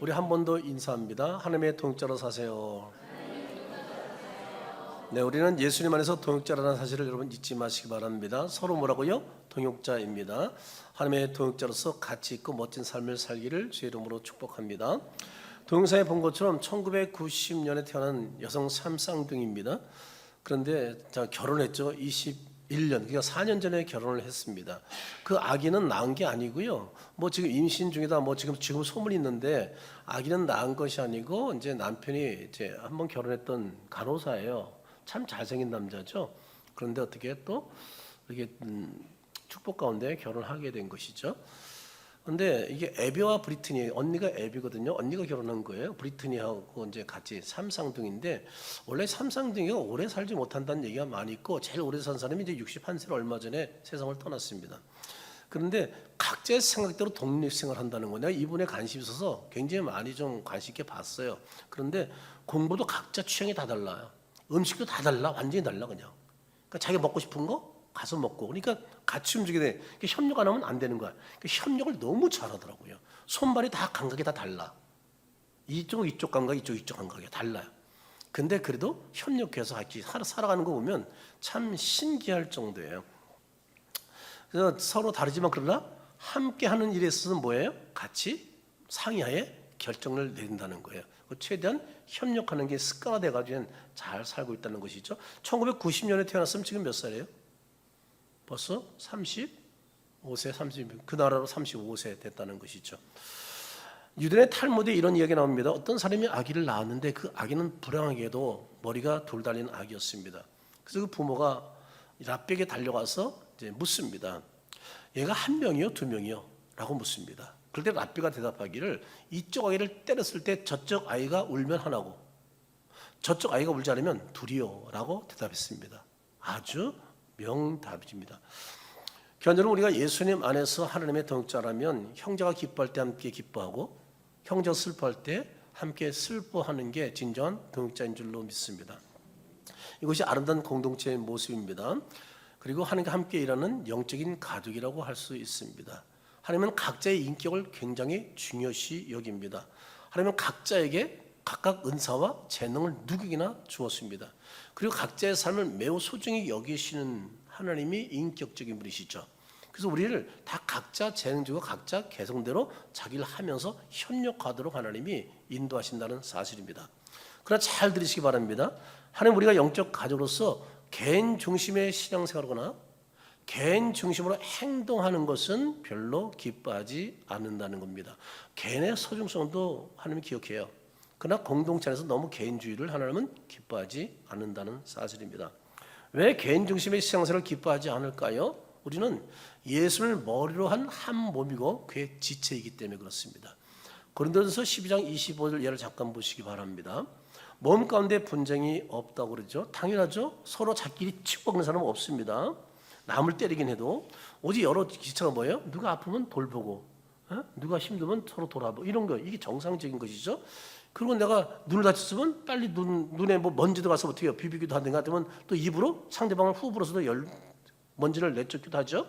우리 한 번 더 인사합니다. 하나님의 동역자로 사세요. 네, 우리는 예수님 안에서 동역자라는 사실을 여러분 잊지 마시기 바랍니다. 서로 뭐라고요? 동역자입니다. 하나님의 동역자로서 가치 있고 멋진 삶을 살기를 주의 이름으로 축복합니다. 동영상에 본 것처럼 1990년에 태어난 여성 삼쌍둥이입니다. 그런데 결혼했죠. 21년, 그러니까 4년 전에 결혼을 했습니다. 그 아기는 낳은 게 아니고요. 뭐 지금 임신 중이다, 뭐 지금 소문이 있는데 아기는 낳은 것이 아니고 이제 남편이 이제 한번 결혼했던 간호사예요. 참 잘생긴 남자죠. 그런데 어떻게 또 이렇게 축복 가운데 결혼하게 된 것이죠. 근데 이게 에비와 브리트니, 언니가 에비거든요. 언니가 결혼한 거예요. 브리트니하고 이제 같이 삼쌍둥이인데, 원래 삼쌍둥이가 오래 살지 못한다는 얘기가 많이 있고, 제일 오래 산 사람이 이제 61세로 얼마 전에 세상을 떠났습니다. 그런데 각자의 생각대로 독립생활을 한다는 거예요. 이분에 관심이 있어서 굉장히 많이 좀 관심 있게 봤어요. 그런데 공부도 각자 취향이 다 달라요. 음식도 다 달라, 완전히 달라 그냥. 그러니까 자기가 먹고 싶은 거 가서 먹고, 그러니까 같이 움직이게 돼. 그러니까 협력 안 하면 안 되는 거야. 그러니까 협력을 너무 잘하더라고요. 손발이 다 감각이 다 달라. 이쪽 감각, 이쪽 감각이 달라요. 근데 그래도 협력해서 같이 살아가는 거 보면 참 신기할 정도예요. 그래서 서로 다르지만 그러나 함께 하는 일에 있어서는 뭐예요? 같이 상의하에 결정을 내린다는 거예요. 최대한 협력하는 게 습관화돼 가지고 잘 살고 있다는 것이죠. 1990년에 태어났으면 지금 몇 살이에요? 벌써 35세, 30, 그 나라로 35세 됐다는 것이죠. 유대인의 탈무드에 이런 이야기가 나옵니다. 어떤 사람이 아기를 낳았는데 그 아기는 불행하게도 머리가 돌 달린 아기였습니다. 그래서 그 부모가 랍비에게 달려가서 이제 묻습니다. 얘가 한 명이요, 두 명이요? 라고 묻습니다. 그럴 때 랍비가 대답하기를, 이쪽 아이를 때렸을 때 저쪽 아이가 울면 하나고 저쪽 아이가 울지 않으면 둘이요 라고 대답했습니다. 아주 명답입니다. 현재는 우리가 예수님 안에서 하나님의 동역자라면 형제가 기뻐할 때 함께 기뻐하고 형제가 슬퍼할 때 함께 슬퍼하는 게 진정한 동역자인 줄로 믿습니다. 이것이 아름다운 공동체의 모습입니다. 그리고 하나님과 함께 일하는 영적인 가족이라고 할 수 있습니다. 하나님은 각자의 인격을 굉장히 중요시 여깁니다. 하나님은 각자에게 각각 은사와 재능을 누구에게나 주었습니다. 그리고 각자의 삶을 매우 소중히 여기시는 하나님이 인격적인 분이시죠. 그래서 우리를 다 각자 재능 주고 각자 개성대로 자기를 하면서 협력하도록 하나님이 인도하신다는 사실입니다. 그러나 잘 들으시기 바랍니다. 하나님, 우리가 영적 가족으로서 개인 중심의 신앙생활하거나 개인 중심으로 행동하는 것은 별로 기뻐하지 않는다는 겁니다. 개인의 소중성도 하나님이 기억해요. 그러나 공동체 안에서 너무 개인주의를 하나님은 기뻐하지 않는다는 사실입니다. 왜 개인 중심의 신앙생활을 기뻐하지 않을까요? 우리는 예수를 머리로 한 몸이고 그의 지체이기 때문에 그렇습니다. 고린도전서 12장 25절 예를 잠깐 보시기 바랍니다. 몸 가운데 분쟁이 없다고 그러죠. 당연하죠. 서로 자기끼리 치고 먹는 사람은 없습니다. 남을 때리긴 해도 오직 여러 기차가 뭐예요? 누가 아프면 돌보고, 누가 힘들면 서로 돌아보고, 이런 거, 이게 정상적인 것이죠. 그리고 내가 눈을 다쳤으면 빨리 눈에 뭐 먼지 들어가서 어떻게 해요? 비비기도 하든가 하면 또 입으로 상대방을 후 불어서도 먼지를 내쫓기도 하죠.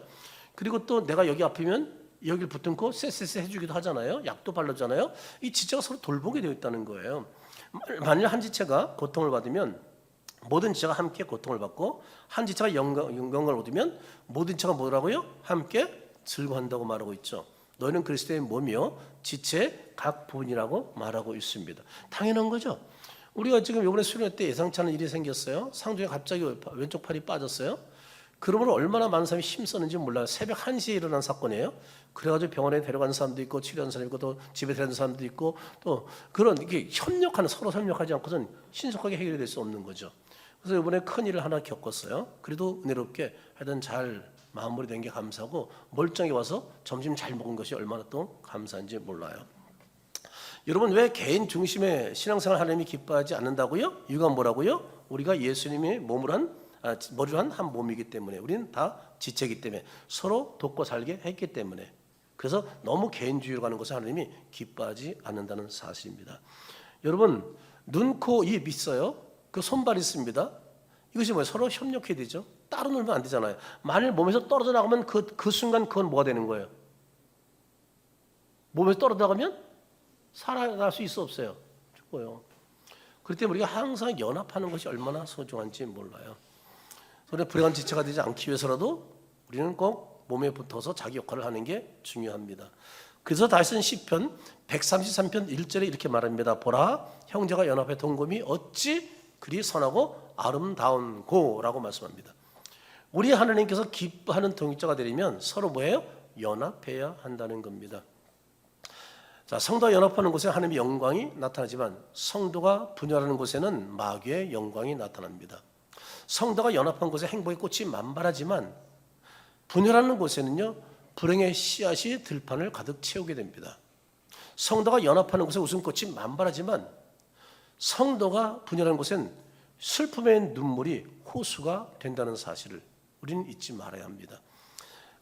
그리고 또 내가 여기 아프면 여기를 붙들고 쎄쎄쎄 해주기도 하잖아요. 약도 발라주잖아요. 이 지체가 서로 돌보게 되어 있다는 거예요. 만일 한 지체가 고통을 받으면 모든 지체가 함께 고통을 받고, 한 지체가 영광을 얻으면 모든 지체가 뭐라고요? 함께 즐거워한다고 말하고 있죠. 너희는 그리스도의 몸이요 지체의 각 부분이라고 말하고 있습니다. 당연한 거죠. 우리가 지금 이번에 수련회 때 예상치 않은 일이 생겼어요. 상중에 갑자기 왼쪽 팔이 빠졌어요. 그러므로 얼마나 많은 사람이 힘썼는지 몰라요. 새벽 1시에 일어난 사건이에요. 그래가지고 병원에 데려가는 사람도 있고 치료하는 사람도 있고 또 집에 데려가는 사람도 있고, 또 그런 이게 서로 협력하지 않고서는 신속하게 해결이 될 수 없는 거죠. 그래서 이번에 큰 일을 하나 겪었어요. 그래도 은혜롭게 하여튼 잘 마무리된 게 감사하고, 멀쩡히 와서 점심 잘 먹은 것이 얼마나 또 감사한지 몰라요. 여러분, 왜 개인 중심의 신앙생활 하나님이 기뻐하지 않는다고요? 이유가 뭐라고요? 우리가 예수님의 머리로 한 몸이기 때문에, 우리는 다 지체이기 때문에, 서로 돕고 살게 했기 때문에, 그래서 너무 개인주의로 가는 것을 하나님이 기뻐하지 않는다는 사실입니다. 여러분, 눈, 코, 입 있어요. 그 손발 있습니다. 이것이 뭐예요? 서로 협력해야 되죠. 따로 놀면 안 되잖아요. 만일 몸에서 떨어져 나가면 그 순간 그건 뭐가 되는 거예요? 몸에서 떨어져 나가면 살아날 수 있어 없어요? 죽어요. 그렇기 때문에 우리가 항상 연합하는 것이 얼마나 소중한지 몰라요. 그런데 불행한 지체가 되지 않기 위해서라도 우리는 꼭 몸에 붙어서 자기 역할을 하는 게 중요합니다. 그래서 다윗은 시편 133편 1절에 이렇게 말합니다. 보라, 형제가 연합해 동검이 어찌 그리 선하고 아름다운고라고 말씀합니다. 우리 하나님께서 기뻐하는 동역자가 되려면 서로 뭐예요? 연합해야 한다는 겁니다. 자, 성도가 연합하는 곳에 하나님의 영광이 나타나지만 성도가 분열하는 곳에는 마귀의 영광이 나타납니다. 성도가 연합한 곳에 행복의 꽃이 만발하지만 분열하는 곳에는요, 불행의 씨앗이 들판을 가득 채우게 됩니다. 성도가 연합하는 곳에 웃음꽃이 만발하지만 성도가 분열하는 곳엔 슬픔의 눈물이 호수가 된다는 사실을 우리는 잊지 말아야 합니다.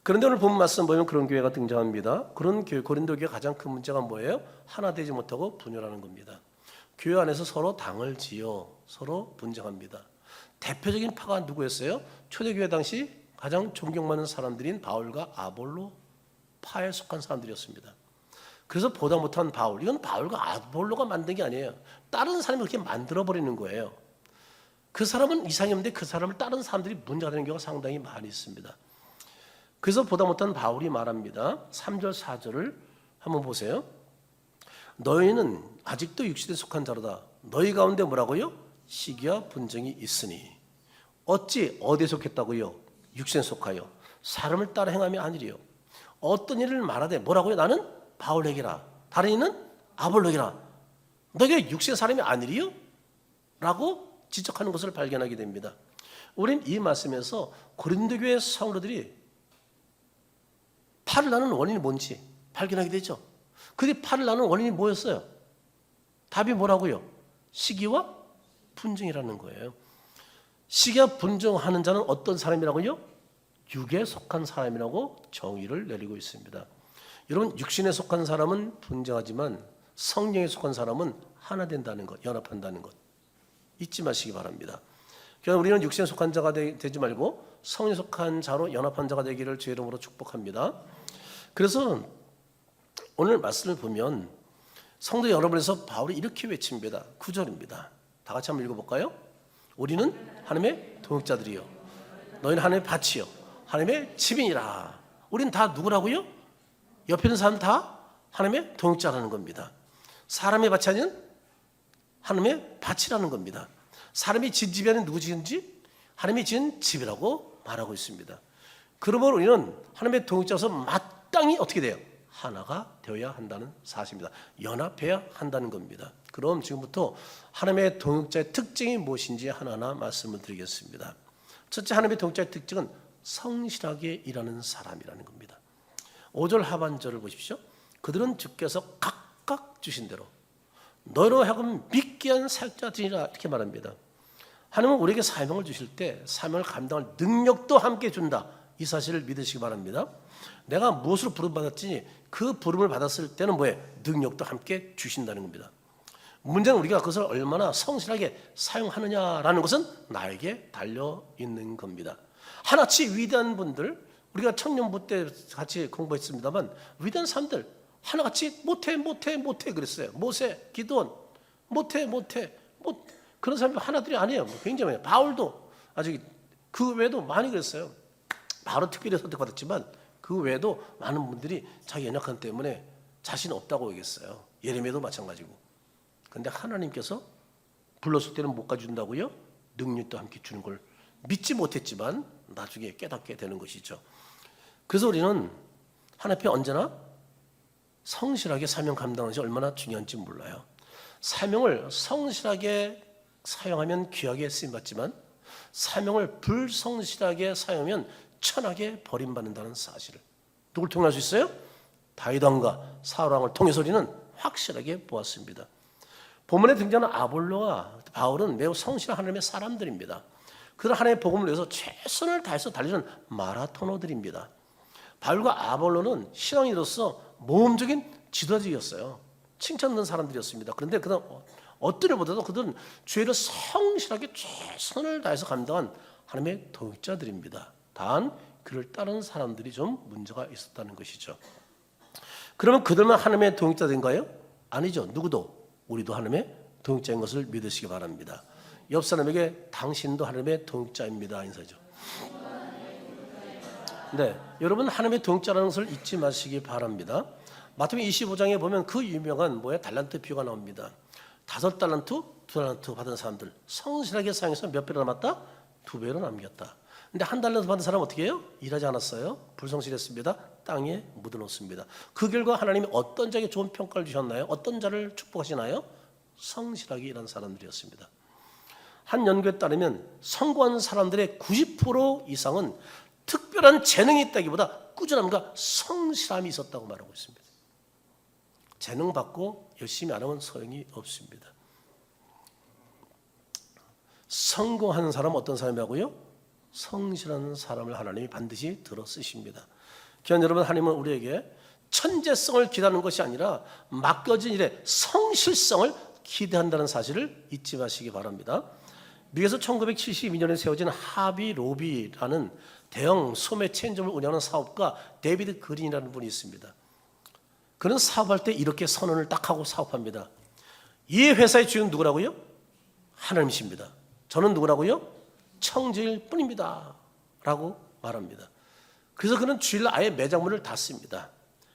그런데 오늘 본 말씀 보면 그런 교회가 등장합니다. 그런 교회, 고린도 교회 가장 큰 문제가 뭐예요? 하나 되지 못하고 분열하는 겁니다. 교회 안에서 서로 당을 지어 서로 분쟁합니다. 대표적인 파가 누구였어요? 초대교회 당시 가장 존경받는 사람들인 바울과 아볼로 파에 속한 사람들이었습니다. 그래서 보다 못한 바울, 이건 바울과 아볼로가 만든 게 아니에요. 다른 사람이 그렇게 만들어버리는 거예요. 그 사람은 이상이 없는데 그 사람을 다른 사람들이 문제가 되는 경우가 상당히 많이 있습니다. 그래서 보다 못한 바울이 말합니다. 3절 4절을 한번 보세요. 너희는 아직도 육신에 속한 자로다. 너희 가운데 뭐라고요? 시기와 분쟁이 있으니 어찌 어디에 속했다고요? 육신에 속하여 사람을 따라 행함이 아니리요. 어떤 일을 말하되 뭐라고요? 나는 바울에게라, 다른 이는 아볼로에게라. 너희가 육신의 사람이 아니리요? 라고 지적하는 것을 발견하게 됩니다. 우리는 이 말씀에서 고린도 교회 성도들이 파를 나는 원인이 뭔지 발견하게 되죠. 그들이 파를 나는 원인이 뭐였어요? 답이 뭐라고요? 시기와 분쟁이라는 거예요. 시기와 분쟁하는 자는 어떤 사람이라고요? 육에 속한 사람이라고 정의를 내리고 있습니다. 여러분, 육신에 속한 사람은 분쟁하지만 성령에 속한 사람은 하나 된다는 것, 연합한다는 것 잊지 마시기 바랍니다. 그러니까 우리는 육신에 속한 자가 되지 말고 성령에 속한 자로 연합한 자가 되기를 주의 이름으로 축복합니다. 그래서 오늘 말씀을 보면 성도 여러분에서 바울이 이렇게 외칩니다. 9절입니다. 다 같이 한번 읽어볼까요? 우리는 하나님의 동역자들이요, 너희는 하나님의 밭이요, 하나님의 집이니라. 우리는 다 누구라고요? 옆에 있는 사람 다 하나님의 동역자라는 겁니다. 사람의 밭이 아닌 하나님의 밭이라는 겁니다. 사람이 지은 집이 아닌 누구 지은 집? 하나님이 지은 집이라고 말하고 있습니다. 그러므로 우리는 하나님의 동역자로서 마땅히 어떻게 돼요? 하나가 되어야 한다는 사실입니다. 연합해야 한다는 겁니다. 그럼 지금부터 하나님의 동역자의 특징이 무엇인지 하나하나 말씀을 드리겠습니다. 첫째, 하나님의 동역자의 특징은 성실하게 일하는 사람이라는 겁니다. 5절 하반절을 보십시오. 그들은 주께서 각각 주신 대로 너희로 하여금 믿게 한 사역자들이라 이렇게 말합니다. 하나님은 우리에게 사명을 주실 때 사명을 감당할 능력도 함께 준다. 이 사실을 믿으시기 바랍니다. 내가 무엇으로 부름받았지 그 부름을 받았을 때는 뭐예요? 능력도 함께 주신다는 겁니다. 문제는 우리가 그것을 얼마나 성실하게 사용하느냐라는 것은 나에게 달려있는 겁니다. 하나같이 위대한 분들, 우리가 청년부 때 같이 공부했습니다만 위대한 사람들 하나같이 못해 그랬어요. 모세, 기드온 못해 그런 사람이 하나들이 아니에요. 굉장히 많아요. 바울도 아직 그 외에도 많이 그랬어요. 바로 특별히 선택받았지만 그 외에도 많은 분들이 자기 연약함 때문에 자신 없다고 얘기했어요. 예레미야도 마찬가지고. 그런데 하나님께서 불렀을 때는 못 가준다고요? 능력도 함께 주는 걸 믿지 못했지만 나중에 깨닫게 되는 것이죠. 그래서 우리는 하나님 앞에 언제나 성실하게 사명 감당하는 것이 얼마나 중요한지 몰라요. 사명을 성실하게 사용하면 귀하게 쓰임받지만 사명을 불성실하게 사용하면 천하게 버림받는다는 사실을 누굴 통해 알 수 있어요? 다윗 왕과 사울 왕을 통해서 우리는 확실하게 보았습니다. 본문에 등장하는 아볼로와 바울은 매우 성실한 하나님의 사람들입니다. 그들 하나님의 복음을 위해서 최선을 다해서 달리는 마라토너들입니다. 바울과 아볼로는 신앙인으로서 모험적인 지도자들이었어요. 칭찬받는 사람들이었습니다. 그런데 그다음 어떤 일보다도 그들은 죄를 성실하게 최선을 다해서 감당한 하나님의 동역자들입니다. 단 그를 따르는 사람들이 좀 문제가 있었다는 것이죠. 그러면 그들만 하나님의 동역자인가요? 아니죠. 누구도. 우리도 하나님의 동역자인 것을 믿으시기 바랍니다. 옆 사람에게 당신도 하나님의 동역자입니다 인사죠. 네, 여러분 하나님의 동역자라는 것을 잊지 마시기 바랍니다. 마태복음 25장에 보면 그 유명한 달란트 비유가 나옵니다. 5달란트, 2달란트 받은 사람들 성실하게 사용해서 몇 배로 남았다? 2배로 남겼다. 근데 1달란트 받은 사람 어떻게 해요? 일하지 않았어요. 불성실했습니다. 땅에 묻어놓습니다. 그 결과 하나님이 어떤 자에게 좋은 평가를 주셨나요? 어떤 자를 축복하시나요? 성실하게 일한 사람들이었습니다. 한 연구에 따르면 성공한 사람들의 90% 이상은 특별한 재능이 있다기보다 꾸준함과 성실함이 있었다고 말하고 있습니다. 재능 받고 열심히 안 하면 소용이 없습니다. 성공하는 사람은 어떤 사람이라고요? 성실한 사람을 하나님이 반드시 들어 쓰십니다. 귀한 여러분, 하나님은 우리에게 천재성을 기대하는 것이 아니라 맡겨진 일에 성실성을 기대한다는 사실을 잊지 마시기 바랍니다. 미국에서 1972년에 세워진 하비 로비라는 대형 소매 체인점을 운영하는 사업가 데이비드 그린이라는 분이 있습니다. 그는 사업할 때 이렇게 선언을 딱 하고 사업합니다. 이 회사의 주인은 누구라고요? 하나님이십니다. 저는 누구라고요? 청지일 뿐입니다 라고 말합니다. 그래서 그는 주일날 아예 매장문을 닫습니다.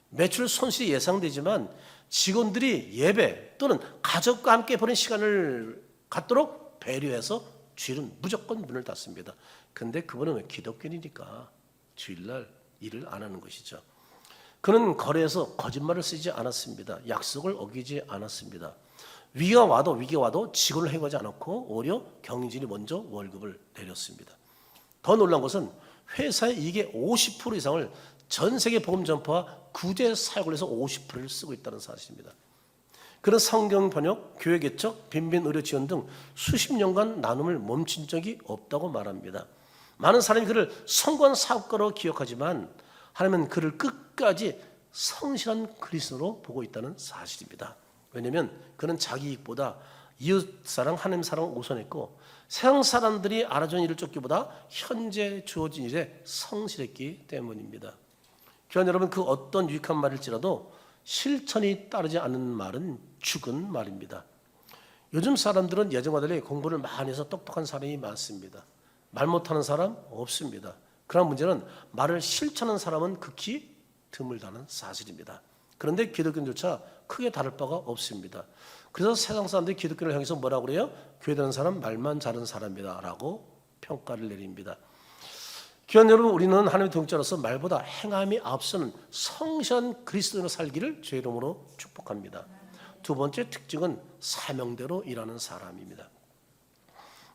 매출 손실이 예상되지만 직원들이 예배 또는 가족과 함께 보낸 시간을 갖도록 배려해서 주일은 무조건 문을 닫습니다. 근데 그분은 왜 기독교인이니까 주일날 일을 안 하는 것이죠. 그는 거래에서 거짓말을 쓰지 않았습니다. 약속을 어기지 않았습니다. 위기가 와도 직원을 해고하지 않았고 오히려 경영진이 먼저 월급을 내렸습니다. 더 놀라운 것은 회사의 이익의 50% 이상을 전 세계 복음 전파와 구제 사역을 해서 50%를 쓰고 있다는 사실입니다. 그는 성경 번역, 교회 개척, 빈빈 의료 지원 등 수십 년간 나눔을 멈춘 적이 없다고 말합니다. 많은 사람이 그를 성공한 사업가로 기억하지만 하나님은 그를 끝까지 성실한 그리스도로 보고 있다는 사실입니다. 왜냐하면 그는 자기 이익보다 이웃사랑, 하나님 사랑을 우선했고 세상 사람들이 알아주는 일을 쫓기보다 현재 주어진 일에 성실했기 때문입니다. 귀한 여러분, 그 어떤 유익한 말일지라도 실천이 따르지 않는 말은 죽은 말입니다. 요즘 사람들은 예전과 달리 공부를 많이 해서 똑똑한 사람이 많습니다. 말 못하는 사람 없습니다. 그런 문제는 말을 실천하는 사람은 극히 드물다는 사실입니다. 그런데 기독교인조차 크게 다를 바가 없습니다. 그래서 세상 사람들이 기독교를 향해서 뭐라고 그래요? 교회 다니는 사람 말만 잘하는 사람이다 라고 평가를 내립니다. 귀한 여러분, 우리는 하나님의 동역자로서 말보다 행함이 앞서는 성실한 그리스도인으로 살기를 주의 이름으로 축복합니다. 두 번째 특징은 사명대로 일하는 사람입니다.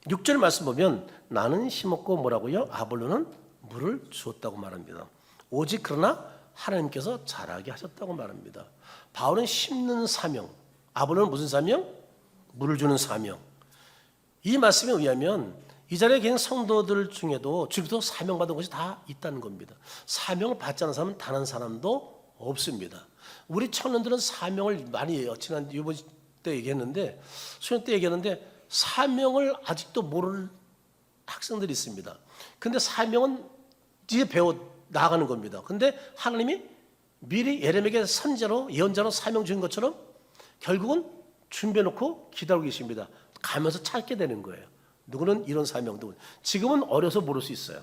6절 말씀 보면 나는 심었고 뭐라고요? 아볼로는 물을 주었다고 말합니다. 오직 그러나 하나님께서 자라게 하셨다고 말합니다. 바울은 심는 사명, 아볼로는 무슨 사명? 물을 주는 사명. 이 말씀에 의하면 이 자리에 계신 성도들 중에도 주기도 사명받은 것이 다 있다는 겁니다. 사명을 받지 않은 사람은 단 한 사람도 없습니다. 우리 청년들은 사명을 많이 지난 이번 때 얘기했는데 수련 때 얘기했는데 사명을 아직도 모르는 학생들이 있습니다. 근데 사명은 이제 배워 나가는 겁니다. 근데 하나님이 미리 예레미야에게 선지자로 예언자로 사명 주신 것처럼 결국은 준비해놓고 기다리고 계십니다. 가면서 찾게 되는 거예요. 누구는 이런 사명, 누구는. 지금은 어려서 모를 수 있어요.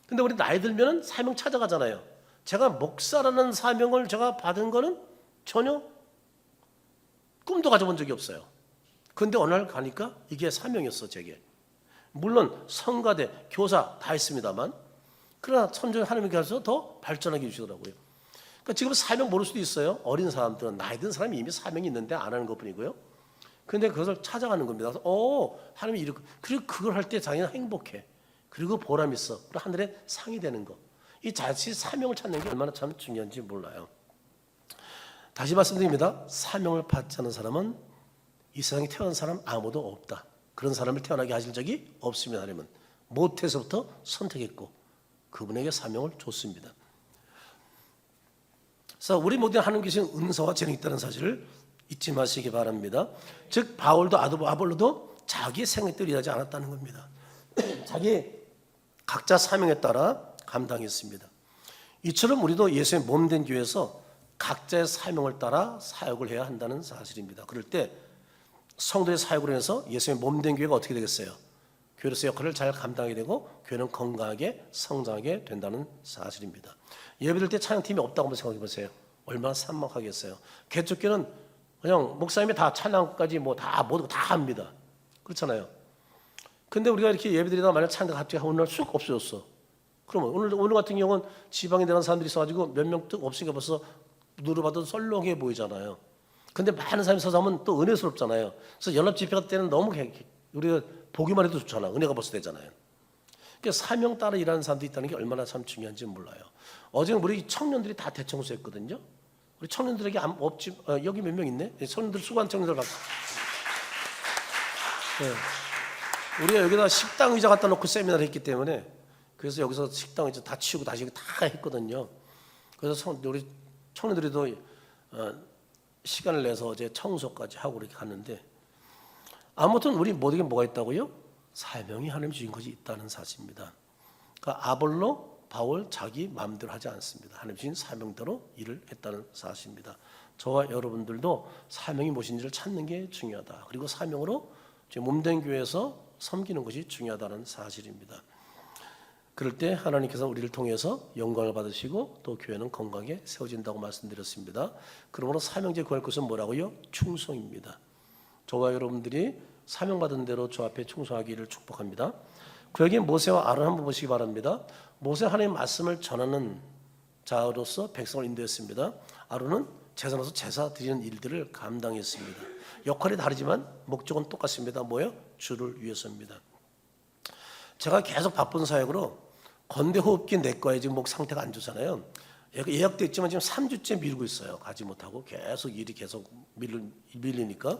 근데 우리 나이 들면 사명 찾아가잖아요. 제가 목사라는 사명을 제가 받은 거는 전혀 꿈도 가져본 적이 없어요. 근데 어느 날 가니까 이게 사명이었어, 제게. 물론 성가대, 교사 다 있습니다만 그러나 천천히 하나님께서 더 발전하게 해주시더라고요. 그러니까 지금 사명 모를 수도 있어요. 어린 사람들은, 나이 든 사람이 이미 사명이 있는데 안 하는 것뿐이고요. 근데 그것을 찾아가는 겁니다. 그래서 하나님이 이렇게, 그리고 그걸 할 때 자기는 행복해. 그리고 보람 있어. 그리고 하늘에 상이 되는 거. 이 자칫 사명을 찾는 게 얼마나 참 중요한지 몰라요. 다시 말씀드립니다. 사명을 받지 않은 사람은 이 세상에 태어난 사람 아무도 없다. 그런 사람을 태어나게 하실 적이 없습니다. 하나님은 모태에서부터 선택했고 그분에게 사명을 줬습니다. 그래서 우리 모두 하나님 계신 은사와 재능이 있다는 사실을 잊지 마시기 바랍니다. 즉 바울도 아볼로도 자기 생각대로 일하지 않았다는 겁니다. 자기 각자 사명에 따라 감당했습니다. 이처럼 우리도 예수의 몸된 교회에서 각자의 사명을 따라 사역을 해야 한다는 사실입니다. 그럴 때 성도의 사역으로 해서 예수님의 몸된 교회가 어떻게 되겠어요? 교회로서 역할을 잘 감당하게 되고 교회는 건강하게 성장하게 된다는 사실입니다. 예배드릴 때 찬양팀이 없다고 한번 생각해 보세요. 얼마나 삭막하겠어요. 개척교는 그냥 목사님이 다 찬양까지 다 모두 다 합니다. 그렇잖아요. 근데 우리가 이렇게 예배드리다가 만약 찬양 갑자기 오늘 쑥 없어졌어. 그러면 오늘 같은 경우는 지방에 내는 사람들이 있어가지고 몇 명 뚝 없으니까 벌써 누르봐도 썰렁해 보이잖아요. 근데 많은 사람이 서서 하면 또 은혜스럽잖아요. 그래서 연합 집회 때는 너무 우리가 보기만 해도 좋잖아. 은혜가 벌써 되잖아요. 그러니까 사명 따라 일하는 사람들이 있다는 게 얼마나 참 중요한지 몰라요. 어제 우리 청년들이 다 대청소했거든요. 우리 청년들에게 없지 여기 몇 명 있네. 청년들 수고한 청년들 막. 네. 우리가 여기다 식당 의자 갖다 놓고 세미나를 했기 때문에 그래서 여기서 식당 의자 다 치우고 다시 다 했거든요. 그래서 우리 청년들이도 시간을 내서 어제 청소까지 하고 이렇게 갔는데 아무튼 우리 모두에게 뭐가 있다고요? 사명이 하나님 주신 것이 있다는 사실입니다. 그러니까 아볼로, 바울 자기 마음대로 하지 않습니다. 하나님 주신 사명대로 일을 했다는 사실입니다. 저와 여러분들도 사명이 무엇인지를 찾는 게 중요하다. 그리고 사명으로 몸된 교회에서 섬기는 것이 중요하다는 사실입니다. 그럴 때 하나님께서 우리를 통해서 영광을 받으시고 또 교회는 건강하게 세워진다고 말씀드렸습니다. 그러므로 사명제 구할 것은 뭐라고요? 충성입니다. 저와 여러분들이 사명받은 대로 주 앞에 충성하기를 축복합니다. 구약의 모세와 아론 한번 보시기 바랍니다. 모세 하나님의 말씀을 전하는 자로서 백성을 인도했습니다. 아론은 제사로서 제사 드리는 일들을 감당했습니다. 역할이 다르지만 목적은 똑같습니다. 뭐예요? 주를 위해서입니다. 제가 계속 바쁜 사역으로 건대호흡기 내과에 지금 목 상태가 안 좋잖아요. 예약돼 있지만 지금 3주째 미루고 있어요. 가지 못하고 계속 일이 계속 밀리니까.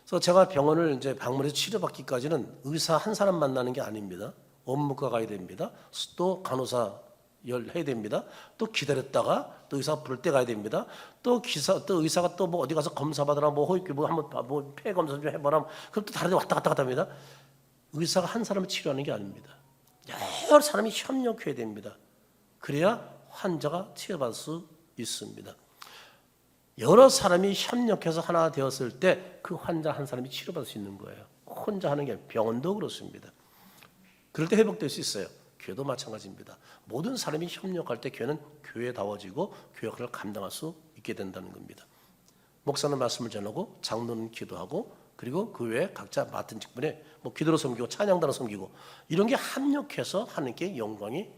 그래서 제가 병원을 이제 방문해서 치료받기까지는 의사 한 사람 만나는 게 아닙니다. 원무과 가야 됩니다. 또 간호사 해야 됩니다. 또 기다렸다가 또 의사 부를 때 가야 됩니다. 또 의사가 또 어디 가서 검사 받으라 호흡기 한번 폐 검사 좀 해보라. 그럼 또 다른 데 왔다 갔다 합니다. 의사가 한 사람을 치료하는 게 아닙니다. 여러 사람이 협력해야 됩니다. 그래야 환자가 치료받을 수 있습니다. 여러 사람이 협력해서 하나 되었을 때 그 환자 한 사람이 치료받을 수 있는 거예요. 혼자 하는 게 병원도 그렇습니다. 그럴 때 회복될 수 있어요. 교회도 마찬가지입니다. 모든 사람이 협력할 때 교회는 교회다워지고 교회 역할을 감당할 수 있게 된다는 겁니다. 목사는 말씀을 전하고 장로는 기도하고 그리고 그 외에 각자 맡은 직분에 기도로 섬기고 찬양단으로 섬기고 이런 게 합력해서 하나님께 영광이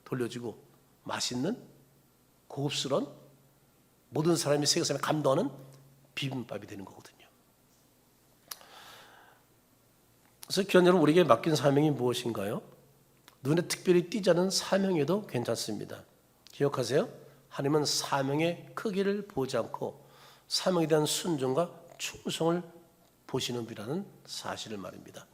돌려지고 맛있는 고급스러운 모든 사람이 세계 사람이 감동하는 비빔밥이 되는 거거든요. 그래서 교회 여러분 우리에게 맡긴 사명이 무엇인가요? 눈에 특별히 띄지 않은 사명에도 괜찮습니다. 기억하세요. 하나님은 사명의 크기를 보지 않고 사명에 대한 순종과 충성을 보시는 분이라는 사실을 말입니다.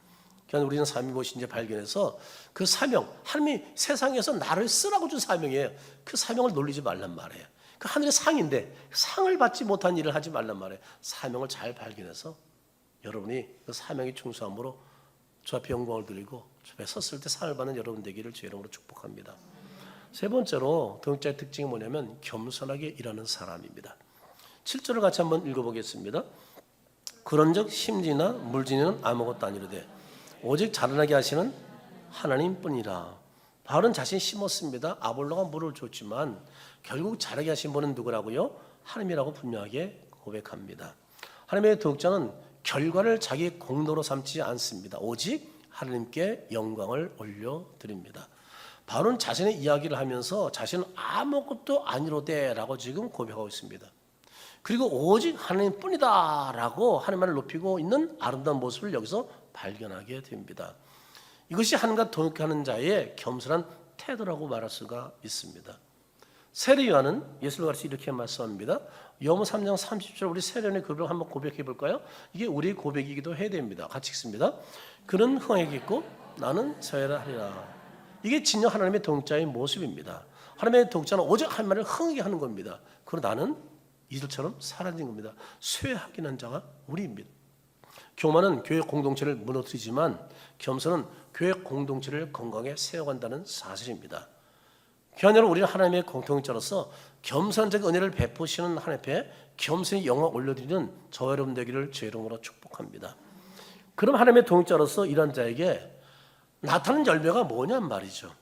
그러니까 우리는 사명이 무엇인지 발견해서 그 사명, 하나님이 세상에서 나를 쓰라고 준 사명이에요. 그 사명을 놀리지 말란 말이에요. 그 하늘의 상인데 상을 받지 못한 일을 하지 말란 말이에요. 사명을 잘 발견해서 여러분이 그 사명에 충성함으로 주 앞에 영광을 드리고 주 앞에 섰을 때 상을 받는 여러분 되기를 주의 이름으로 축복합니다. 세 번째로 동역자의 특징이 뭐냐면 겸손하게 일하는 사람입니다. 7절을 같이 한번 읽어보겠습니다. 그런즉 심지나 물지니는 아무것도 아니로되 오직 자라나게 하시는 하나님뿐이라. 바울은 자신이 심었습니다. 아볼로가 물을 줬지만 결국 자라게 하신 분은 누구라고요? 하나님이라고 분명하게 고백합니다. 하나님의 동역자는 결과를 자기 공로로 삼지 않습니다. 오직 하나님께 영광을 올려드립니다. 바울은 자신의 이야기를 하면서 자신은 아무것도 아니로되라고 지금 고백하고 있습니다. 그리고 오직 하나님뿐이다 라고 하나님만을 높이고 있는 아름다운 모습을 여기서 발견하게 됩니다. 이것이 하나님과 동역하는 자의 겸손한 태도라고 말할 수가 있습니다. 세례 요한은 예수를 가르쳐 이렇게 말씀합니다. 요한 3장 30절 우리 세례의 고백을 한번 고백해 볼까요? 이게 우리의 고백이기도 해야 됩니다. 같이 읽습니다. 그는 흥하겠고 나는 서해라 하리라. 이게 진정 하나님의 동역자의 모습입니다. 하나님의 동역자는 오직 한 말을 흥하게 하는 겁니다. 그리고 나는 이들처럼 사라진 겁니다. 쇠하긴 한 자가 우리입니다. 교만은 교회 공동체를 무너뜨리지만 겸손은 교회 공동체를 건강하게 세워간다는 사실입니다. 귀한 여러분, 우리는 하나님의 공통자로서 겸손적 은혜를 베푸시는 하나님 앞에 겸손히 영광 올려드리는 저와 여러분 되기를 주의 이름으로 축복합니다. 그럼 하나님의 동역자로서 일한 자에게 나타나는 열매가 뭐냔 말이죠.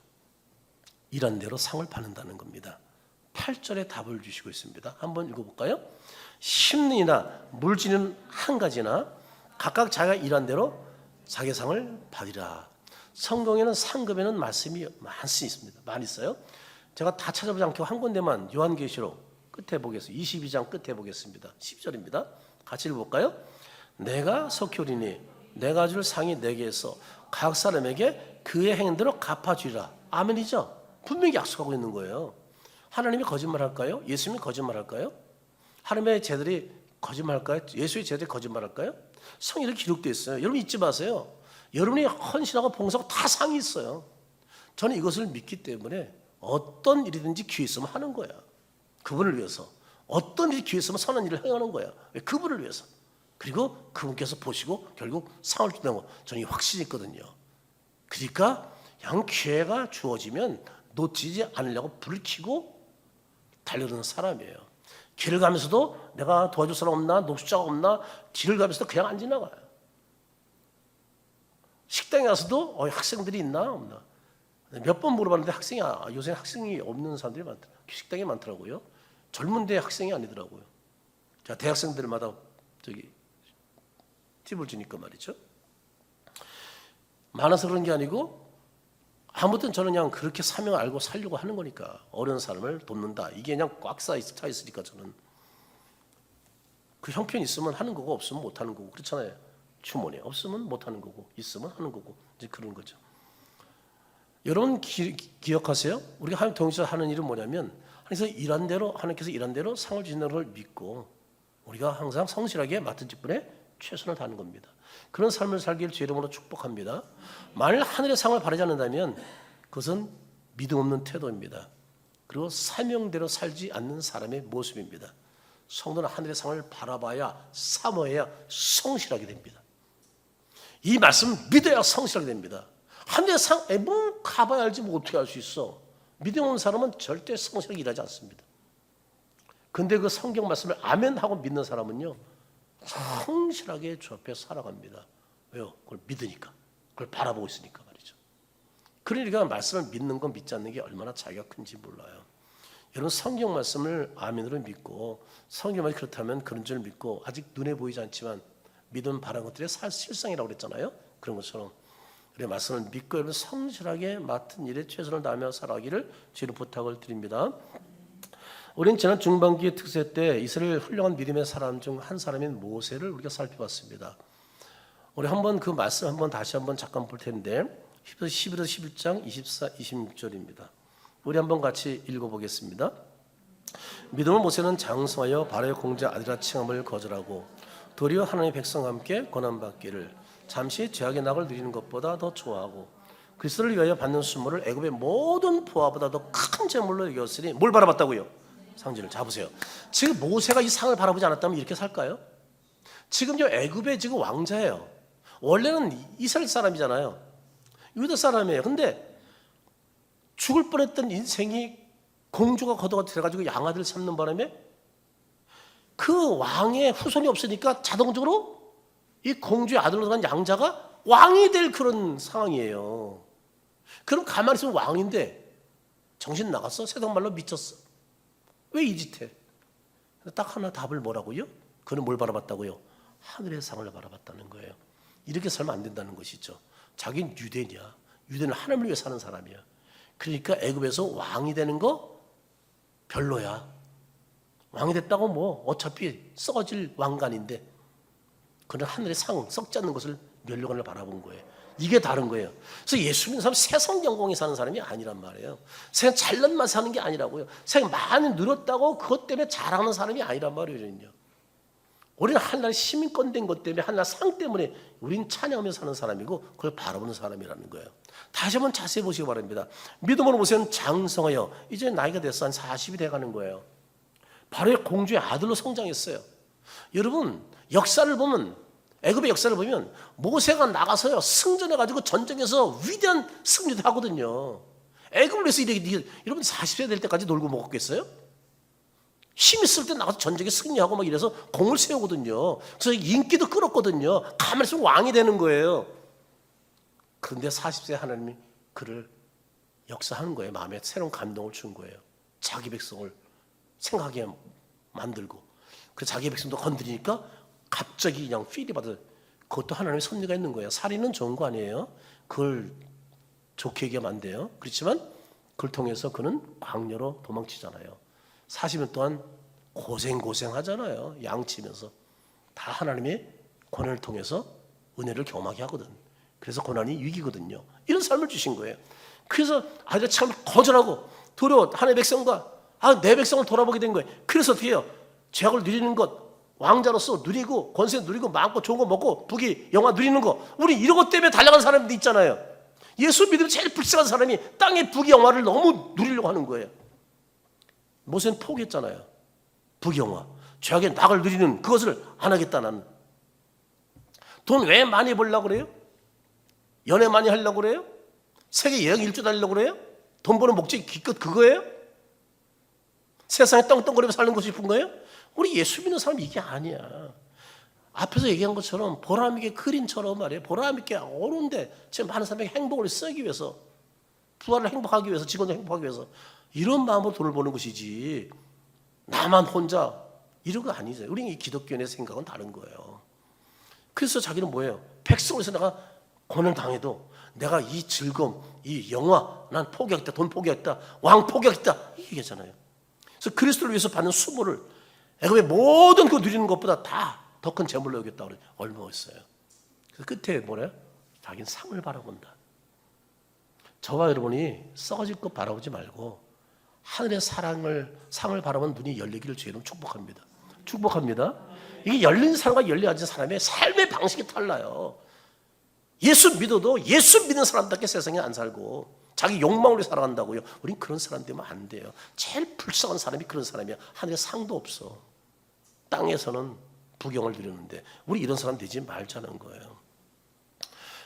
일한 대로 상을 받는다는 겁니다. 8절에 답을 주시고 있습니다. 한번 읽어볼까요? 심는 이나 물질은 한 가지나 각각 자기가 일한 대로 자기 상을 받으리라. 성경에는 상급에는 말씀이 많이 있어요. 제가 다 찾아보지 않고 한 군데만 요한계시록 끝에 보겠습니다. 22장 끝에 보겠습니다. 10절입니다. 같이 읽어볼까요? 내가 속히 오리니 내가 줄 상이 내게서 각 사람에게 그의 행대로 갚아주리라. 아멘이죠? 분명히 약속하고 있는 거예요. 하나님이 거짓말할까요? 예수님이 거짓말할까요? 하나님의 제들이 거짓말할까요? 예수의 제들이 거짓말할까요? 성경에 기록되어 있어요. 여러분 잊지 마세요. 여러분이 헌신하고 봉사하고 다 상이 있어요. 저는 이것을 믿기 때문에 어떤 일이든지 기회 있으면 하는 거야. 그분을 위해서. 어떤 일이 기회 있으면 선한 일을 행하는 거야. 그분을 위해서. 그리고 그분께서 보시고 결국 상을 준다는 거 저는 확신이 있거든요. 그러니까 그냥 기회가 주어지면 놓치지 않으려고 불을 켜고 달려드는 사람이에요. 길을 가면서도 내가 도와줄 사람 없나, 노숙자가 없나, 길을 가면서도 그냥 안 지나가요. 식당에 가서도 학생들이 있나 없나 몇 번 물어봤는데 요새 학생이 없는 사람들이 많더라고요. 식당에 많더라고요. 젊은 데 학생이 아니더라고요. 자, 대학생들마다 팁을 주니까 말이죠. 많아서 그런 게 아니고 아무튼 저는 그냥 그렇게 사명을 알고 살려고 하는 거니까 어려운 사람을 돕는다. 이게 그냥 꽉 차 있으니까 저는 그 형편이 있으면 하는 거고 없으면 못 하는 거고 그렇잖아요. 주머니에 없으면 못 하는 거고 있으면 하는 거고 이제 그런 거죠. 여러분 기억하세요? 우리가 하나님 동역자 하는 일은 뭐냐면 하나님께서 일한 대로 상을 주신다는 걸 믿고 우리가 항상 성실하게 맡은 직분에 최선을 다하는 겁니다. 그런 삶을 살기를 주의 이름으로 축복합니다. 만일 하늘의 상을 바라지 않는다면 그것은 믿음 없는 태도입니다. 그리고 사명대로 살지 않는 사람의 모습입니다. 성도는 하늘의 상을 바라봐야 사모해야 성실하게 됩니다. 이 말씀을 믿어야 성실하게 됩니다. 하늘의 상, 뭐 가봐야 알지 뭐 어떻게 알 수 있어. 믿음 없는 사람은 절대 성실하게 일하지 않습니다. 근데 그 성경 말씀을 아멘하고 믿는 사람은요 성실하게 주 앞에 살아갑니다. 왜요? 그걸 믿으니까. 그걸 바라보고 있으니까 말이죠. 그러니까 말씀을 믿는 건 믿지 않는 게 얼마나 차이가 큰지 몰라요. 여러분 성경 말씀을 아멘으로 믿고 성경 말이 그렇다면 그런 줄 믿고 아직 눈에 보이지 않지만 믿음 바라는 것들의 실상이라고 그랬잖아요. 그런 것처럼 우리 말씀을 믿고 여러분 성실하게 맡은 일에 최선을 다하며 살아가기를 주로 부탁을 드립니다. 우리는 지난 중반기 특세 때 이스라엘 훌륭한 믿음의 사람 중 한 사람인 모세를 우리가 살펴봤습니다. 우리 한번 그 말씀 다시 한번 잠깐 볼 텐데 11에서 11장 24, 26절입니다. 우리 한번 같이 읽어보겠습니다. 믿음을 모세는 장성하여 바로의 공자 아들이라 칭함을 거절하고 도리어 하나님의 백성과 함께 고난받기를 잠시 죄악의 낙을 누리는 것보다 더 좋아하고 그리스도를 위하여 받는 수모를 애굽의 모든 보화보다 더 큰 재물로 여겼으니 뭘 바라봤다고요? 상징을 잡으세요. 지금 모세가 이 상을 바라보지 않았다면 이렇게 살까요? 지금요 애굽의 지금 왕자예요. 원래는 이스라엘 사람이잖아요. 유다 사람이에요. 근데 죽을 뻔했던 인생이 공주가 걷어가 들어가지고 양아들 삼는 바람에 그 왕의 후손이 없으니까 자동적으로 이 공주의 아들로 간 양자가 왕이 될 그런 상황이에요. 그럼 가만히 있으면 왕인데 정신 나갔어? 세상말로 미쳤어? 왜 이 짓해? 딱 하나 답을 뭐라고요? 그는 뭘 바라봤다고요? 하늘의 상을 바라봤다는 거예요. 이렇게 살면 안 된다는 것이죠. 자기는 유대냐? 유대는 하나님을 위해 사는 사람이야. 그러니까 애굽에서 왕이 되는 거 별로야. 왕이 됐다고 뭐 어차피 썩어질 왕관인데 그는 하늘의 상, 썩지 않는 것을 면류관을 바라본 거예요. 이게 다른 거예요. 그래서 예수 믿는 사람 세상 영광에 사는 사람이 아니란 말이에요. 세상 잘난만 사는 게 아니라고요. 세상 많이 늘었다고 그것 때문에 자랑하는 사람이 아니란 말이에요. 우리는 하늘나라 시민권 된 것 때문에 하늘나라 상 때문에 우리는 찬양하며 사는 사람이고 그걸 바라보는 사람이라는 거예요. 다시 한번 자세히 보시기 바랍니다. 믿음으로 모세는 장성하여 이제 나이가 됐어. 한 40이 돼가는 거예요. 바로의 공주의 아들로 성장했어요. 여러분 역사를 보면 애굽의 역사를 보면 모세가 나가서요 승전해가지고 전쟁에서 위대한 승리도 하거든요. 애굽을 위해서 여러분 40세 될 때까지 놀고 먹었겠어요? 힘 있을 때 나가서 전쟁에 승리하고 막 이래서 공을 세우거든요. 그래서 인기도 끌었거든요. 가만히 있으면 왕이 되는 거예요. 그런데 40세 하나님이 그를 역사하는 거예요. 마음에 새로운 감동을 준 거예요. 자기 백성을 생각하게 만들고, 그 자기 백성도 건드리니까 갑자기 그냥 필이 받아. 그것도 하나님의 섭리가 있는 거예요. 살인은 좋은 거 아니에요. 그걸 좋게 얘기하면 안 돼요. 그렇지만 그걸 통해서 그는 광야로 도망치잖아요. 40년 동안 고생하잖아요. 양치면서. 다 하나님의 고난을 통해서 은혜를 경험하게 하거든. 그래서 고난이 위기거든요. 이런 삶을 주신 거예요. 그래서 아이들 참 거절하고 두려워 하나님의 백성과 내 백성을 돌아보게 된 거예요. 그래서 어떻게 해요? 죄악을 누리는 것, 왕자로서 누리고 권세 누리고 마음껏 좋은 거 먹고 부귀 영화 누리는 거, 우리 이런 것 때문에 달려간 사람들이 있잖아요. 예수 믿으면 제일 불쌍한 사람이 땅의 부귀 영화를 너무 누리려고 하는 거예요. 모세는 포기했잖아요. 부귀 영화, 죄악의 낙을 누리는 그것을 안 하겠다. 나는 돈 왜 많이 벌려고 그래요? 연애 많이 하려고 그래요? 세계 여행 일주 다니려고 그래요? 돈 버는 목적이 기껏 그거예요? 세상에 떵떵거리며 사는 것이 싶은 거예요? 우리 예수 믿는 사람이 이게 아니야. 앞에서 얘기한 것처럼 보람 있게 그린처럼 말이에요. 보람 있게 어려운데 지금 많은 사람에게 행복을 쓰기 위해서, 부활을 행복하기 위해서, 직원을 행복하기 위해서 이런 마음으로 돈을 버는 것이지, 나만 혼자 이런 거 아니죠. 우리 이 기독교인의 생각은 다른 거예요. 그래서 자기는 뭐예요? 백성을 위해서 내가 고난을 당해도 내가 이 즐거움, 이 영화, 난 포기하겠다, 돈 포기하겠다, 왕 포기하겠다, 이 얘기잖아요. 그래서 그리스도를 위해서 받는 수고를 애굽의 모든 그 누리는 것보다 다 더 큰 재물로 여겼다고 그래요. 얼마 멋있어요. 그래서 끝에 뭐래요? 자기는 상을 바라본다. 저와 여러분이 썩어질 것 바라보지 말고 하늘의 상을 바라보는 눈이 열리기를 주의 이름으로 축복합니다. 축복합니다. 이게 열린 사람과 열리지 않은 사람의 삶의 방식이 달라요. 예수 믿어도 예수 믿는 사람답게 세상에 안 살고 자기 욕망으로 살아간다고요. 우린 그런 사람 되면 안 돼요. 제일 불쌍한 사람이 그런 사람이야. 하늘에 상도 없어. 땅에서는 부경을 누리는데 우리 이런 사람 되지 말자는 거예요.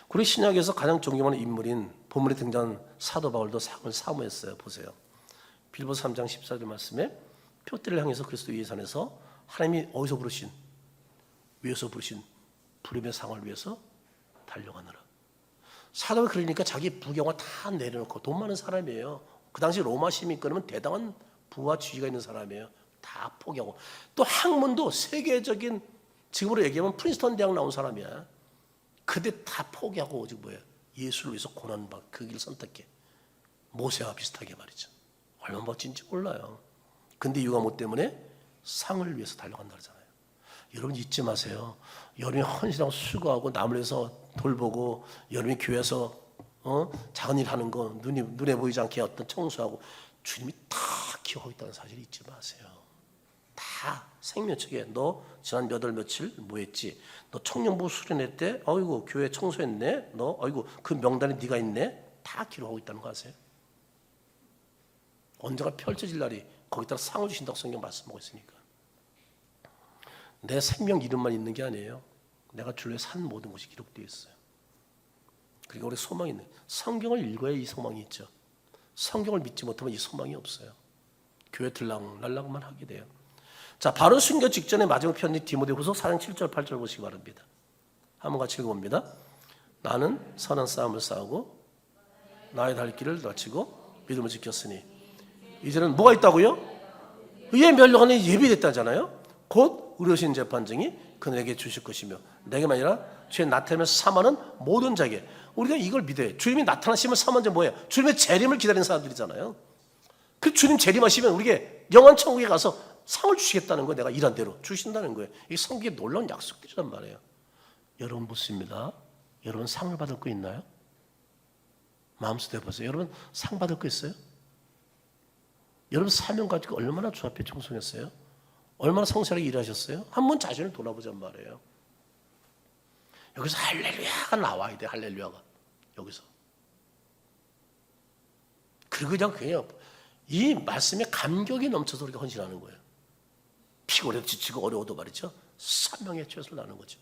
우리 신약에서 가장 존경하는 인물인 본문에 등장한 사도 바울도 상을 사모했어요. 보세요. 빌보서 3장 14절 말씀에 표대를 향해서 그리스도 위에 산에서 하나님이 어디서 부르신, 위에서 부르신 부름의 상을 위해서 달려가느라. 사도가 그러니까 자기 부경을 다 내려놓고, 돈 많은 사람이에요. 그 당시 로마 시민권이면 대단한 부와 지위가 있는 사람이에요. 다 포기하고, 또 학문도 세계적인, 지금으로 얘기하면 프린스턴 대학 나온 사람이야. 근데 다 포기하고 오직 뭐예요? 예수를 위해서 고난받 그 길을 선택해. 모세와 비슷하게 말이죠. 얼마나 멋진지 몰라요. 근데 이유가 뭐 때문에? 상을 위해서 달려간다 그러잖아요. 여러분 잊지 마세요. 여러분이 헌신하고 수고하고 남을 위해서 돌보고, 여러분이 교회에서 작은 일 하는 거 눈에 보이지 않게 어떤 청소하고, 주님이 다 기억하고 있다는 사실 잊지 마세요. 다 생명책에 너 지난 몇 월 며칠 뭐 했지? 너 청년부 수련회 때 어이구 교회 청소했네? 너 어이구 그 명단에 네가 있네? 다 기록하고 있다는 거 아세요? 언젠가 펼쳐질 날이 거기다가 상을 주신다고 성경 말씀하고 있으니까. 내 생명 이름만 있는 게 아니에요. 내가 주를 위해 산 모든 것이 기록되어 있어요. 그리고 우리 소망이 있는, 성경을 읽어야 이 소망이 있죠. 성경을 믿지 못하면 이 소망이 없어요. 교회 들락날락만 하게 돼요. 자, 바로 순교 직전에 마지막 편지 디모데후서 4장 7절 8절 보시기 바랍니다. 한번 같이 읽어봅니다. 나는 선한 싸움을 싸우고 나의 달 길을 마치고 믿음을 지켰으니 이제는 뭐가 있다고요? 의에 멸류관이 예비됐다잖아요. 곧 의로우신 재판장이 그들에게 주실 것이며 내게만 아니라 주의 나타나면서 사모하는 모든 자에게. 우리가 이걸 믿어요. 주님이 나타나시면 사모하는 자 뭐예요? 주님의 재림을 기다리는 사람들이잖아요. 그 주님 재림하시면 우리에게 영원 천국에 가서 상을 주시겠다는 거예요. 내가 일한 대로 주신다는 거예요. 이게 성경에 놀라운 약속들이란 말이에요. 여러분 묻습니다. 여러분 상을 받을 거 있나요? 마음속에 해보세요. 여러분 상 받을 거 있어요? 여러분 사명 가지고 얼마나 주 앞에 충성했어요? 얼마나 성실하게 일하셨어요? 한번 자신을 돌아보잔 말이에요. 여기서 할렐루야가 나와야 돼. 할렐루야가 여기서. 그리고 그냥 이 말씀에 감격이 넘쳐서 우리가 헌신하는 거예요. 피곤해도 지치고 어려워도 말이죠. 사명에 최선을 다하는 거죠.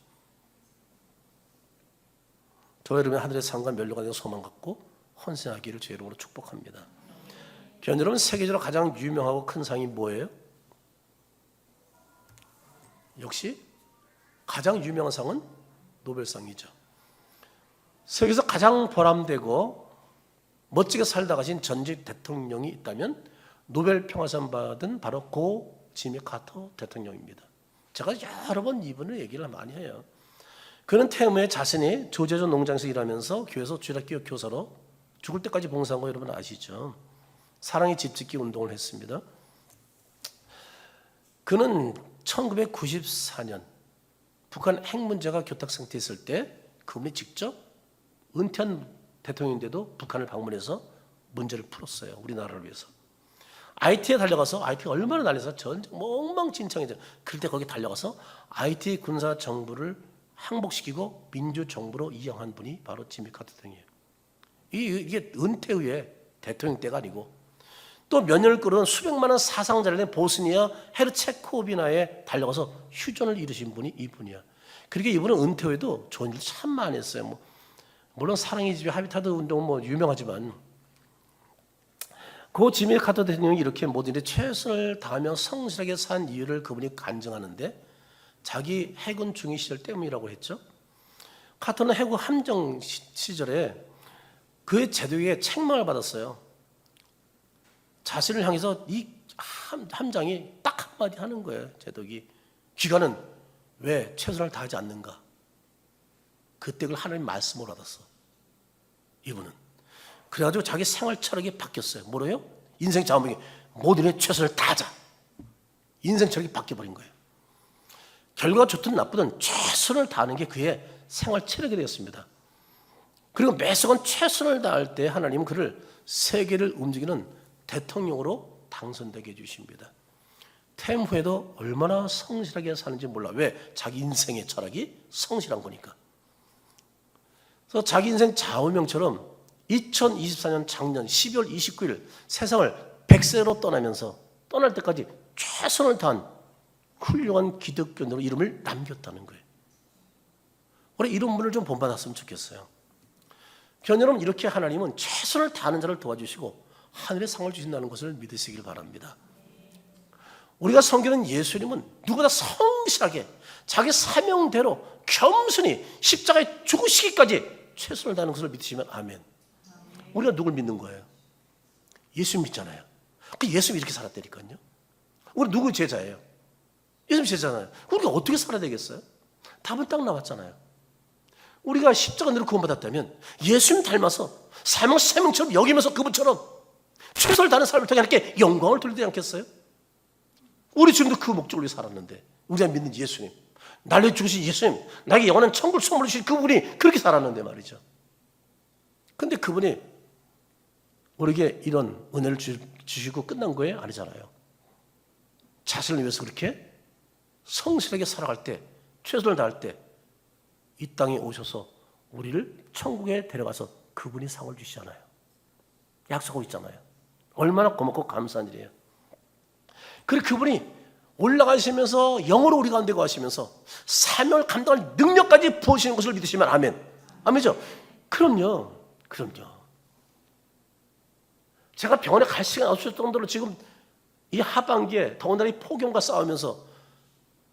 저 여러분 하늘의 상과 멸류관의 소망 갖고 헌신하기를 주의 이름으로 축복합니다. 여러분, 세계적으로 가장 유명하고 큰 상이 뭐예요? 역시 가장 유명한 상은 노벨상이죠. 세계에서 가장 보람되고 멋지게 살다 가신 전직 대통령이 있다면 노벨 평화상 받은 바로 고 지미 카터 대통령입니다. 제가 여러 번 이분을 얘기를 많이 해요. 그는 퇴임 후에 자신이 조제조 농장에서 일하면서 교회에서 주일학교 교사로 죽을 때까지 봉사한 거 여러분 아시죠? 사랑의 집짓기 운동을 했습니다. 그는 1994년 북한 핵 문제가 교탁 상태에 있을 때 그분이 직접 은퇴한 대통령인데도 북한을 방문해서 문제를 풀었어요. 우리나라를 위해서. IT에 달려가서, IT가 얼마나 날려서 전쟁 엉망진창이죠. 그럴 때 거기 달려가서 IT 군사 정부를 항복시키고 민주정부로 이양한 분이 바로 지미 카터 대통령이에요. 이게 은퇴 후에 대통령 때가 아니고 또 몇 년을 끌어온 수백만 원 사상자를 낸 보스니아 헤르체코비나에 달려가서 휴전을 이루신 분이 이분이야. 그러니까 이분은 은퇴 후에도 좋은 일 참 많이 했어요. 물론 사랑의 집에 하비타드 운동은 유명하지만 그 지미 카터 대통령이 이렇게 모든 일에 최선을 다하며 성실하게 산 이유를 그분이 간증하는데 자기 해군 중위 시절 때문이라고 했죠. 카터는 해군 함정 시절에 그의 제독에게 책망을 받았어요. 자신을 향해서 이 함장이 딱 한마디 하는 거예요. 제독이. 귀가는 왜 최선을 다하지 않는가? 그때 그걸 하나님 말씀으로 받았어. 이분은. 그래가지고 자기 생활 철학이 바뀌었어요. 뭐래요? 인생 자원봉이 모든 일에 최선을 다하자. 인생 철학이 바뀌어버린 거예요. 결과가 좋든 나쁘든 최선을 다하는 게 그의 생활 철학이 되었습니다. 그리고 매 순간 최선을 다할 때 하나님은 그를 세계를 움직이는 대통령으로 당선되게 해주십니다. 퇴임 후에도 얼마나 성실하게 사는지 몰라. 왜? 자기 인생의 철학이 성실한 거니까. 그래서 자기 인생 좌우명처럼 2024년 작년 12월 29일 세상을 100세로 떠나면서 떠날 때까지 최선을 다한 훌륭한 기독교인으로 이름을 남겼다는 거예요. 우리 이런 분을 좀 본받았으면 좋겠어요. 여러분, 이렇게 하나님은 최선을 다하는 자를 도와주시고 하늘의 상을 주신다는 것을 믿으시길 바랍니다. 우리가 섬기는 예수님은 누구보다 성실하게 자기 사명대로 겸손히 십자가에 죽으시기까지 최선을 다하는 것을 믿으시면 아멘. 우리가 누굴 믿는 거예요? 예수 믿잖아요. 그 예수님이 이렇게 살았다니까요. 우리 누구 제자예요? 예수님 제자잖아요. 우리가 어떻게 살아야 되겠어요? 답은 딱 나왔잖아요. 우리가 십자가로 구원받았다면 예수님 닮아서 사명처럼 여기면서 그분처럼 최선을 다하는 삶을 통해 하나님께 영광을 돌리지 않겠어요? 우리 지금도 그 목적을 위해 살았는데 우리가 믿는 예수님, 날려 죽으신 예수님, 나에게 영원한 천국을 선물해 주신 그분이 그렇게 살았는데 말이죠. 근데 그분이 우리에게 이런 은혜를 주시고 끝난 거예요? 아니잖아요. 자신을 위해서 그렇게 성실하게 살아갈 때, 최선을 다할 때 이 땅에 오셔서 우리를 천국에 데려가서 그분이 상을 주시잖아요. 약속하고 있잖아요. 얼마나 고맙고 감사한 일이에요. 그리고 그분이 올라가시면서 영으로 우리 가운데 거하시면서 사명을 감당할 능력까지 부으시는 것을 믿으시면 아멘. 아멘이죠? 그럼요. 제가 병원에 갈 시간 없을 정도로 지금 이 하반기에 더군다나 이 폭염과 싸우면서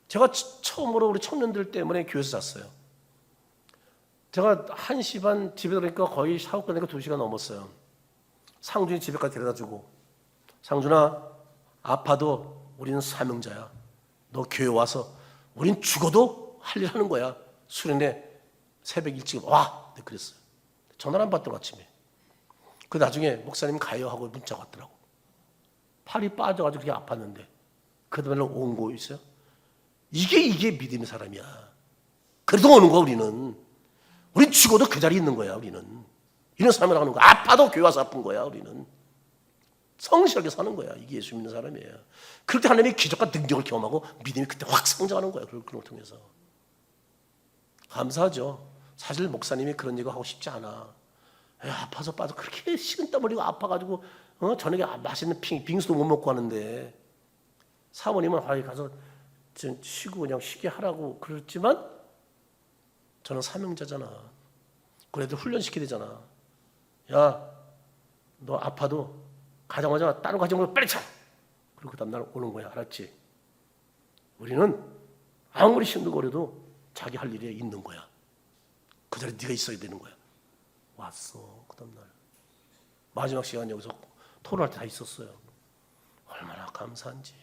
제가 처음으로 우리 청년들 때문에 교회에서 잤어요. 제가 1시 반 집에 들어오니까 거의 샤워 끝내니까 2시간 넘었어요. 상준이 집에까지 데려다주고, 상준아, 아파도 우리는 사명자야. 너 교회 와서 우린 죽어도 할 일 하는 거야. 수련회 새벽 일찍 와. 네, 그랬어요. 전화를 안 받더라고 아침에. 그 나중에 목사님 가요 하고 문자가 왔더라고. 팔이 빠져가지고 그렇게 아팠는데 그 다음에 온 거 있어요. 이게 믿음의 사람이야. 그래도 오는 거야 우리는. 우린 죽어도 그 자리에 있는 거야 우리는. 이런 사람을 하는 거야. 아파도 교회 와서 아픈 거야 우리는. 성실하게 사는 거야. 이게 예수 믿는 사람이에요. 그럴 때 하나님이 기적과 능력을 경험하고 믿음이 그때 확 성장하는 거야. 그런 걸 통해서. 감사하죠. 사실 목사님이 그런 얘기 하고 싶지 않아. 아파서 빠져 그렇게 식은땀 흘리고 아파가지고 저녁에 맛있는 빙수도 못 먹고 하는데 사모님은 가서 쉬고 그냥 쉬게 하라고 그랬지만 저는 사명자잖아. 그래도 훈련시켜야 되잖아. 야, 너 아파도 가자마자 다른 과정으로 빨리 차. 그리고 그 다음날 오는 거야. 알았지? 우리는 아무리 힘들고래도 자기 할 일에 있는 거야. 그 자리에 네가 있어야 되는 거야. 왔어. 그 다음날 마지막 시간 여기서 토론할 때 다 있었어요. 얼마나 감사한지.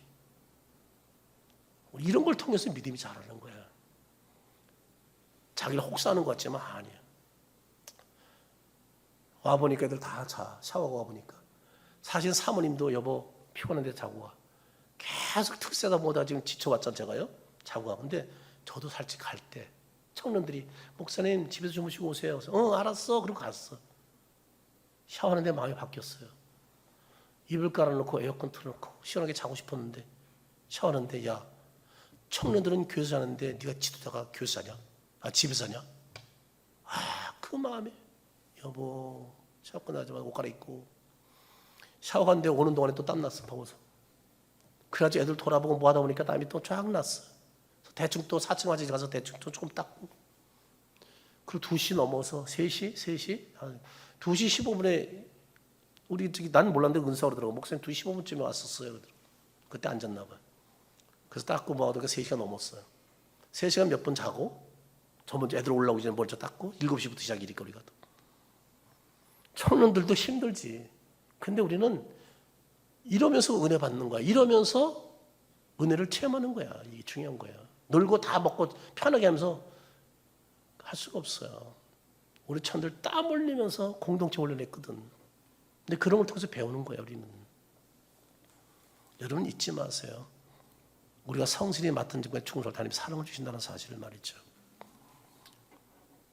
이런 걸 통해서 믿음이 자라는 거야. 자기를 혹사하는 것 같지만 아니야. 와보니까 애들 다 자. 샤워하고 와보니까. 사실 사모님도 여보 피곤한데 자고 와. 계속 특세다 보다 지금 지쳐왔잖아 제가요. 자고 와. 근데 저도 살짝 갈 때 청년들이 목사님 집에서 주무시고 오세요. 그래서 알았어. 그러고 갔어. 샤워하는데 마음이 바뀌었어요. 이불 깔아놓고 에어컨 틀어놓고 시원하게 자고 싶었는데 샤워하는데 야 청년들은 교회에서 자는데 네가 지도자가 교회에서 자냐? 집에서 자냐? 그 마음에 여보 샤워 끝나자마자 옷 갈아입고 샤워하는데 오는 동안에 또 땀났어 더워서. 그래가지고 애들 돌아보고 뭐 하다 보니까 땀이 또 쫙 났어. 대충 또 4층 화장실 가서 대충 또 조금 닦고. 그리고 2시 넘어서 3시? 2시 15분에 우리 난 몰랐는데 은사 그러더라고. 목사님 2시 15분쯤에 왔었어요. 그러더라고. 그때 앉았나 봐. 그래서 닦고 뭐 하다가 3시간 넘었어요. 3시간 몇 분 자고 저 먼저 애들 올라오기 전에 먼저 닦고 7시부터 시작이니까 우리가 또. 청년들도 힘들지. 근데 우리는 이러면서 은혜 받는 거야. 이러면서 은혜를 체험하는 거야. 이게 중요한 거야. 놀고 다 먹고 편하게 하면서 할 수가 없어요. 우리 청년들 땀 흘리면서 공동체 올려냈거든. 근데 그런 걸 통해서 배우는 거야 우리는. 여러분 잊지 마세요. 우리가 성실히 맡은 직분에 충성을 하나님 사랑을 주신다는 사실을 말이죠.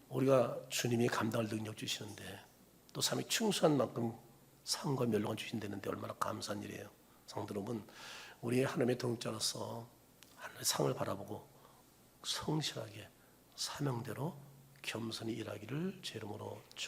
우리가 주님이 감당할 능력 주시는데 또 삶이 충성한 만큼 상과 멸망을 주신다는데 얼마나 감사한 일이에요. 성도 여러분, 우리 하나님의 동역자로서 하나님의 상을 바라보고 성실하게 사명대로 겸손히 일하기를 제 이름으로